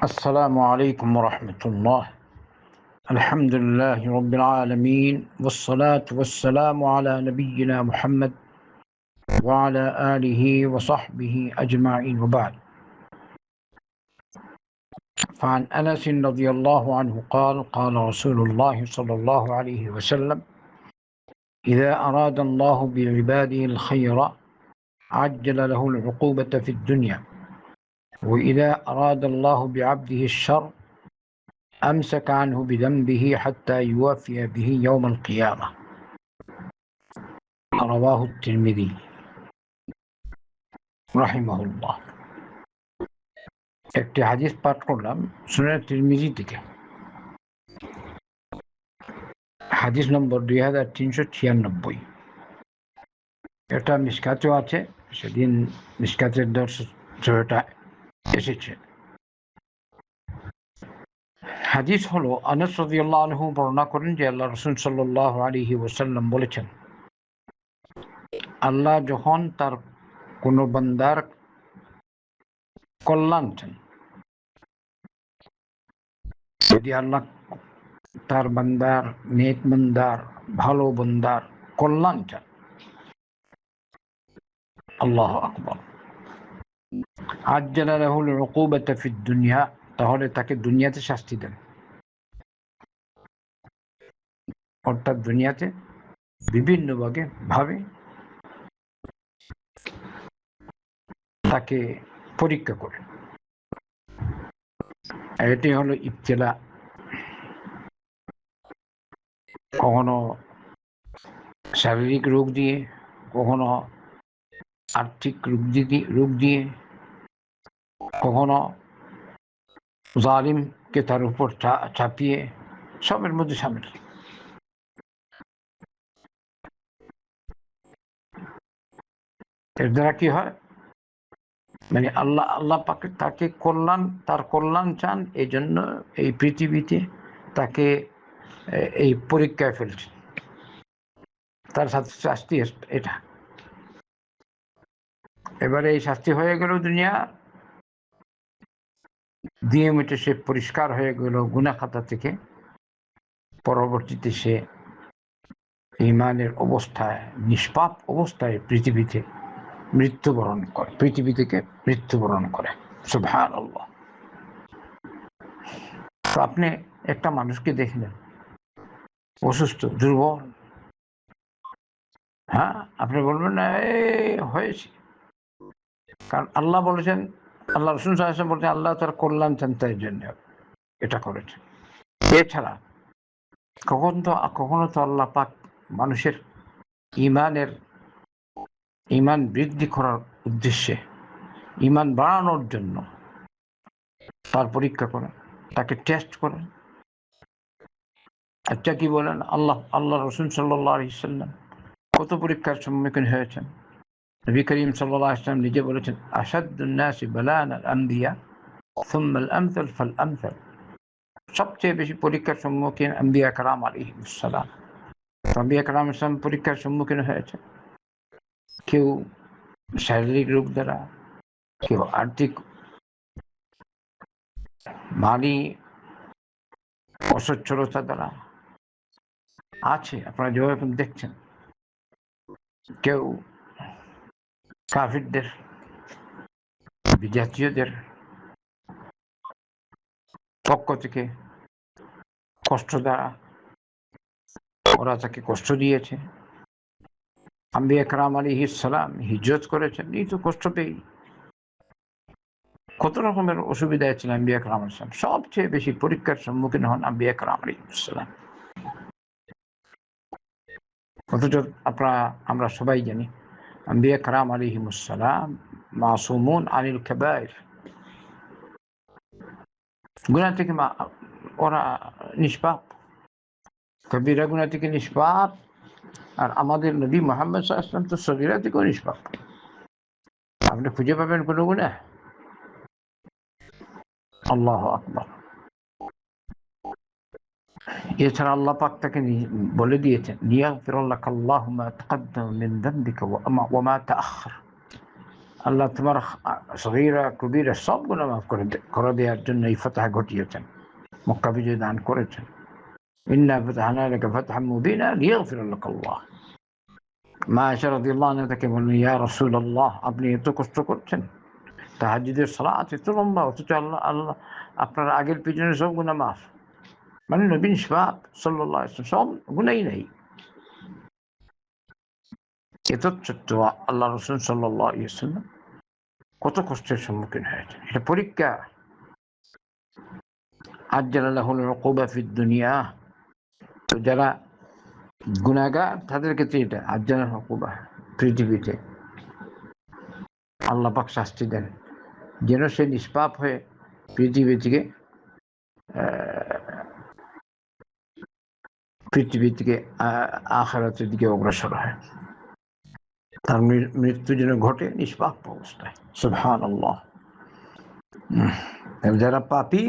السلام عليكم ورحمة الله. الحمد لله رب العالمين والصلاة والسلام على نبينا محمد وعلى آله وصحبه أجمعين وبعد. فعن أنس رضي الله عنه قال قال رسول الله صلى الله عليه وسلم: إذا أراد الله بعباده الخير عجل له العقوبة في الدنيا، وإذا أراد الله بعبده الشر أمسك عنه بذنبه حتى يوفي به يوم القيامة. رواه الترمذي রাহিমাহুল্লাহ। একটি হাদিস পাঠ করলাম সুনান তিরমিজি থেকে, হাদিস নম্বর 2396। এটা মিশকাতেও আছে, সেদিন মিশকাতের দর্শটা এসেছে। হাদিস হলো, আনাস রাদিয়াল্লাহু আনহু বর্ণনা করেন যে আল্লাহ রাসূল সাল্লাল্লাহু আলাইহি ওয়াসাল্লাম বলেছেন, আল্লাহ যখন তার কোনো বান্দার কল্যাণ চান, যদি আল্লাহ তার বান্দার, নেক বান্দার, ভালো বান্দার কল্যাণ চান, আল্লাহু আকবার, আজ্জালা লাহুল উকুবাতা ফিদ দুনিয়া, তাহলে তাকে দুনিয়াতে শাস্তি দেন। অর্থাৎ দুনিয়াতে বিভিন্ন ভাবে তাকে পরীক্ষা করে। এটি হলো ইবতিলা। কখনো শারীরিক রোগ দিয়ে, কখনো আর্থিক রোগ দিয়ে, কখনো জালিমকে তার উপর চাপিয়ে, সবের মধ্যে সামিল। এর দ্বারা কি হয়, মানে আল্লাহ পাক তাকে তার কল্যাণ চান, এই জন্য এই পৃথিবীতে তাকে এই পরীক্ষায় ফেলছেন। তার সাথে শাস্তি এটা। এবারে এই শাস্তি হয়ে গেল দুনিয়া দিয়ে মিটে, সে পরিষ্কার হয়ে গেল গুনাহ খাতা থেকে। পরবর্তীতে সে ঈমানের অবস্থায়, নিষ্পাপ অবস্থায় পৃথিবী থেকে মৃত্যুবরণ করে। সুবহানাল্লাহ। তো আপনি একটা মানুষকে দেখলেন অসুস্থ, দুর্বল, হ্যাঁ, আপনি বলবেন না হয়েছে, কারণ আল্লাহ বলেছেন, আল্লাহ রাসূল সাল্লাল্লাহু আলাইহি ওয়াসাল্লাম বলেছেন, আল্লাহ তার কল্যাণ চান, তাই জন্য এটা করেছেন। এছাড়া কখনো তো আল্লাহ পাক মানুষের ঈমান বৃদ্ধি করার উদ্দেশ্যে, ঈমান বাড়ানোর জন্য তার পরীক্ষা করেন, তাকে টেস্ট করেন। আচ্ছা, কি বলেন, আল্লাহ রাসূল সাল্লাল্লাহু আলাইহি ওয়াসাল্লাম কত পরীক্ষার সম্মুখীন হয়েছেন। নবী করিম সাল্লাল্লাহু আলাইহি ওয়াসাল্লাম নিজে বলেছেন, আশাদ্দুন নাসি বালা'আন আল-আনবিয়া সুম্মা আল-আমসাল ফাল-আমসাল। সবচেয়ে বেশি পরীক্ষার সম্মুখীন আম্বিয়া কেরাম আলাইহিস সালাম। আম্বিয়া কেরাম পরীক্ষার সম্মুখীন হয়েছে, কেউ শারীরিক রোগ দ্বারা, কেউ আর্থিক মালি অসচ্ছলতা দ্বারা আছে, আপনারা যেভাবে দেখছেন। কেউ কাফিরদের, বিজাতীয়দের পক্ষ থেকে কষ্ট দ্বারা ওরা তাকে কষ্ট দিয়েছে। আম্বিয়া কেরাম আলাইহিস সালাম হিজরত করেছেন, এই তো কষ্ট পেয়ে কত রকমের অসুবিধায় ছিলেন আম্বিয়া কেরাম আলাইহিস সালাম। সবচেয়ে বেশি পরীক্ষার সম্মুখীন হন আম্বিয়া কেরাম আলাইহিস সালাম। অথচ আমরা সবাই জানি আম্বিয়া কেরাম আলাইহিস সালাম মাসুমুন আনিল কাবায়ের, গুনাহ থেকে ওরা নিষ্পাপ, কবিরা গুনাহ থেকে নিষ্পাপ। আর আমাদের নবী মুহাম্মদ সাল্লাল্লাহু আলাইহি ওয়াসাল্লাম তো সগীরা থেকেও নিষ্পাপ। আপনি খুঁজে পাবেন কোনো গুনাহ? আল্লাহু আকবার। এছাড়া আল্লাহ পাক তাকে বলে দিয়েছেন, লিয়াগফির লাকা আল্লাহু মা তাকাদ্দাম মিন যামবিকা ওয়া মা তাআখার। আল্লাহ তোমার সগীরা কবিরা সব গুনাহ মাফ করে দেওয়ার জন্য এই ফাতহ ঘটিয়েছেন, মক্কা বিজয় দান করেছেন। ইন্না ফাতাহনা লাকা ফাতহাম মুবিনা লিয়াগফির লাকা আল্লাহ। মা আয়েশা রাদিয়াল্লাহু আনহা তাকে বললেন, ইয়া রাসূলুল্লাহ, আপনি এত কষ্ট করছেন, তাহাজ্জুদের সালাত এত লম্বা, অথচ আল্লাহ আপনার আগের পিছনে সব গুনাহ মাফ। মানে নবী নিষ্পাপ সাল্লাল্লাহু আলাইহি ওয়াসাল্লাম, সব গুনাহই নেই। এত ছোট্ট আল্লাহ রাসূল সাল্লাল্লাহু আলাইহি ওয়াসাল্লাম কত কষ্টের সম্মুখীন হয়েছে, এটা পরীক্ষা। আজ্জালা লাহুল উকুবা ফিদ দুনিয়া, তো যারা গুনাহগার তাদের ক্ষেত্রে এটা আজ্জালা উকুবা, পৃথিবীতে আল্লাহ পাক শাস্তি দেন যেন সে নিষ্পাপ হয়ে পৃথিবী থেকে আখিরাতের দিকে অগ্রসর হয়, তার মৃত্যু যেন ঘটে নিষ্পাপ অবস্থায়। সুবহানাল্লাহ। যারা পাপী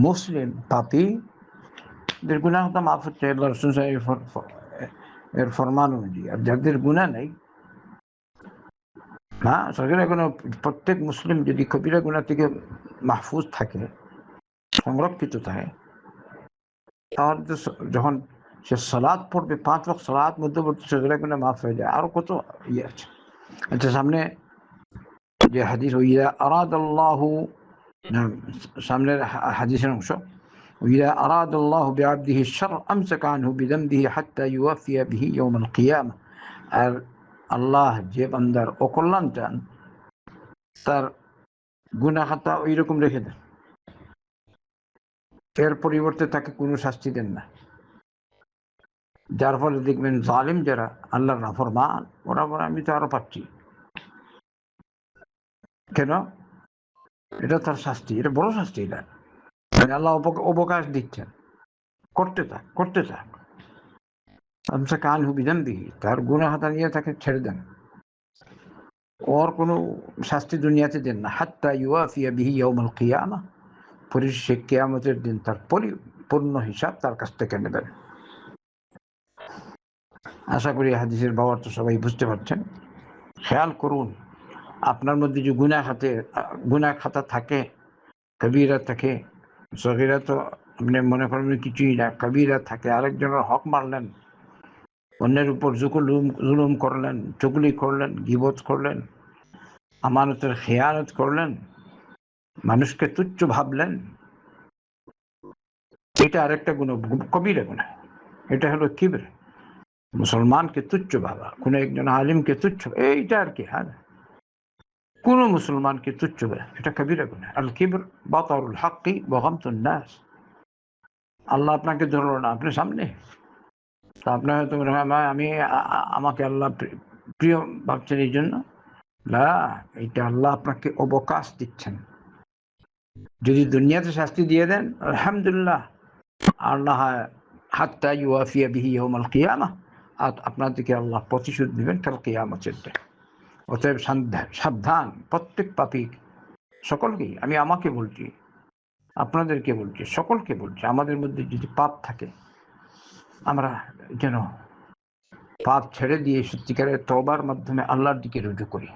মুসলিম, পাপীদের গুনাহ তো মাফ হচ্ছে আল্লাহ রাসূল এর ফরমান অনুযায়ী। আর যাদের গুনাহ নেই, হ্যাঁ, সগীরা গুনাহ, প্রত্যেক মুসলিম যদি কবিরা গুনাহ থেকে মাহফুজ থাকে, সংরক্ষিত থাকে, তাহলে তো যখন সে সালাত পড়বে, 5 ওয়াক্ত সালাত মধ্যবর্তী সগীরা গুনাহ মাফ হয়ে যায়। আরো কত ইয়ে আছে। আচ্ছা, সামনে যে হাদিস, ওয়া আরাদাল্লাহু, সামনের হাদিসের অংশ, وإذا أراد الله بعبده الشر أمسك عنه بذنبه حتى يوفي به يوم القيامة। আর আল্লাহ যে বান্দার অকল্যাণ চান, তার গুনাহ খাতা ওই রকম রেখে দেন, এর পরিবর্তে তাকে কোনো শাস্তি দেন না। যার ফলে দেখবেন জালিম যারা, আল্লাহর নাফরমান, ওরা বলে আমি তো আরো পাচ্ছি। কেন? এটা তার শাস্তি, এটা বড় শাস্তি। এটা আল্লাহ অবকাশ দিচ্ছেন, করতে থাক। আমসা কান হুবিদান দিহি, তার গুনাহ হাতা নিয়ে তাকে ছেড়ে দেন, ওর কোনো শাস্তি দুনিয়াতে দেন না। হাত্তা ইউয়াফিয়া বিহি ইয়াউমাল কিয়ামা, পরিশেষে কিয়ামতের দিন তার পরিপূর্ণ হিসাব তার কাছ থেকে নেবেন। আশা করি হাদিসের বাবার তো সবাই বুঝতে পারছেন। খেয়াল করুন, আপনার মধ্যে যে গুনাহ খাতা থাকে, কবিরা থাকে, সগীরা তো আপনি মনে করেন কিছুই না, কবিরা থাকে। আরেকজনের হক মারলেন, অন্যের উপর জুলুম করলেন, চুগলি করলেন, গীবত করলেন, আমানতের খেয়ানত করলেন, মানুষকে তুচ্ছ ভাবলেন, এটা আরেকটা গুনাহ, কবিরা গুনাহ। এটা হলো কিবর, মুসলমানকে তুচ্ছ ভাবা, কোন একজন আলিমকে তুচ্ছ, এইটা আর কি। হ্যাঁ, কোন মুসলমানকে তুচ্ছ ভাবা, এটা কবিরা গুনাহ। আল কিবর বাতারুল হাক্কি ওয়া গামতুন নাস। আল্লাহ আপনাকে ধরলো না, আপনি সামনে, তা আপনার হয়তো আমি আমাকে আল্লাহ প্রিয় ভাবছেন এই জন্য না, এটা আল্লাহ আপনাকে অবকাশ দিচ্ছেন। যদি দুনিয়াতে শাস্তি দিয়ে দেন, আলহামদুলিল্লাহ, আল্লাহ হাত্তা ইউয়াফিয়া বিহি ইয়াউমাল কিয়ামাহ, আর আপনার দিকে আল্লাহ প্রতিশোধ দিবেন কাল কিয়ামতের দিন। অতএব সাবধান, প্রত্যেক পাপী, সকলকেই, আমি আমাকে বলছি, আপনাদেরকে বলছি, সকলকে বলছি, আমাদের মধ্যে যদি পাপ থাকে, আমরা যেন পাপ ছেড়ে দিয়ে সত্যিকারের তওবার মাধ্যমে আল্লাহর দিকে রুজু করি।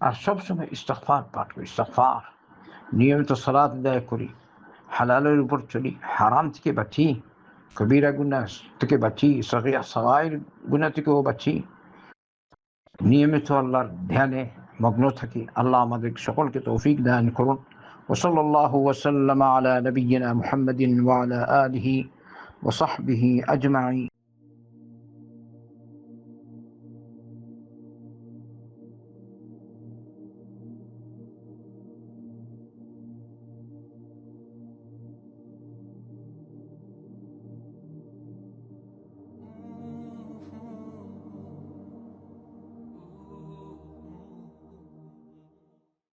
আর সবসময় ইস্তিগফার পাঠ করি, ইস্তিগফার, নিয়মিত সালাত আদায় করি, হালালের উপর চলি, হারাম থেকে বাঁচি, কবিরা গুনাহ থেকে বাঁচি, সগাইর গুনাহ থেকেও বাঁচি, নিয়মিত আল্লাহর ধ্যানে মগ্ন থাকি। আল্লাহ আমাদের সকলকে তৌফিক দান করুন। ওয়াসাল্লাল্লাহু ওয়াসাল্লাম আলা নবিয়িনা মুহাম্মাদিন ওয়া আলা আলিহি ওয়া সাহবিহি আজমাইন।